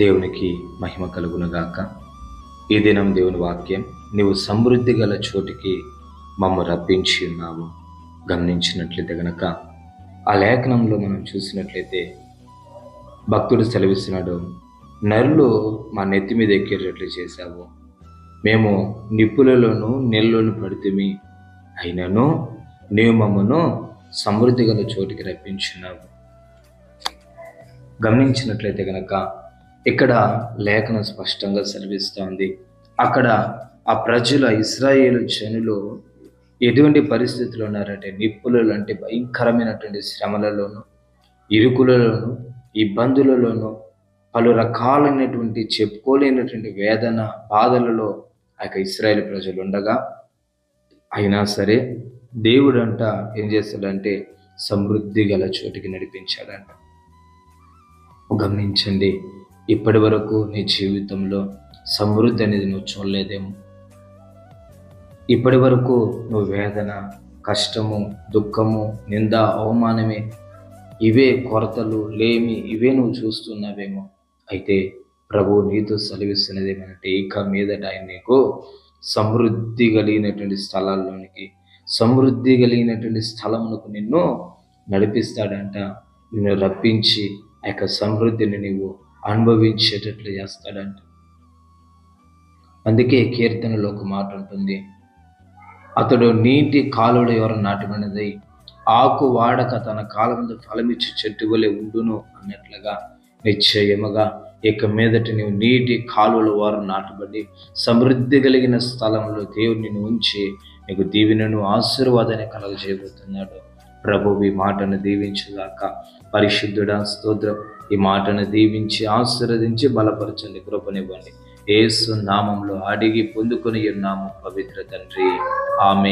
దేవునికి మహిమ కలుగునుగాక. ఈ దినం దేవుని వాక్యం, నీవు సమృద్ధి గల చోటికి మమ్మ రప్పించి ఉన్నావు. గమనించినట్లయితే గనక ఆ లేఖనంలో మనం చూసినట్లయితే భక్తుడు సెలవిస్తున్నాడు, నరులు మా నెత్తి మీద ఎక్కేటట్లు చేశావు. మేము నిప్పులలోను నీళ్ళలోను పడితిమి, అయినను నీవు మమ్మను సమృద్ధి గల చోటికి రప్పించున్నావు. గమనించినట్లయితే గనక ఇక్కడ లేఖనం స్పష్టంగా సెలవిస్తోంది. అక్కడ ఆ ప్రజల ఇశ్రాయేలు జనులు ఎటువంటి పరిస్థితులు ఉన్నారంటే, నిప్పులలో అంటే భయంకరమైనటువంటి శ్రమలలోను, ఇరుకులలోను, ఇబ్బందులలోను, పలు రకాలైనటువంటి చెప్పుకోలేనటువంటి వేదన బాధలలో ఆ యొక్క ఇశ్రాయేలు ప్రజలు ఉండగా, అయినా సరే దేవుడంట ఏం చేస్తాడంటే సమృద్ధి గల చోటికి నడిపించాడంట. గమనించండి, ఇప్పటి వరకు నీ జీవితంలో సమృద్ధి అనేది నువ్వు చూడలేదేమో. ఇప్పటి వరకు నువ్వు వేదన, కష్టము, దుఃఖము, నింద, అవమానమే, ఇవే కొరతలు, లేమి, ఇవే నువ్వు చూస్తున్నావేమో. అయితే ప్రభువు నీతో సెలవిస్తున్నదేమంటే, ఇక మీదట ఆయన నీకు సమృద్ధి కలిగినటువంటి స్థలాల్లోనికి, సమృద్ధి కలిగినటువంటి స్థలమునకు నిన్ను నడిపిస్తాడంట. నిన్ను రప్పించి ఆ యొక్క సమృద్ధిని నీవు అనుభవించేటట్లు చేస్తాడంట. అందుకే కీర్తనలో ఒక మాట ఉంటుంది, అతడు నీటి కాలువల ఎవరు నాటబడినదై ఆకు వాడక తన కాలముందు ఫలమిచ్చి చెట్టు వలె ఉండును అన్నట్లుగా నిశ్చయముగా ఇక మీదట నీవు నీటి కాలువల వారు నాటబడి సమృద్ధి కలిగిన స్థలంలో దేవుడు నిన్ను ఉంచి నీకు దీవెనను ఆశీర్వాదాన్ని కలగజేయబోతున్నాడు. ప్రభు ఈ మాటను దీవించుగాక. పరిశుద్ధుడా స్తోత్రం. ఈ మాటను దీవించి ఆశీర్వదించి బలపరచండి, కృపనివ్వండి. యేసు నామంలో అడిగి పొందుకొని ఉన్నాము పవిత్ర తండ్రి, ఆమేన్.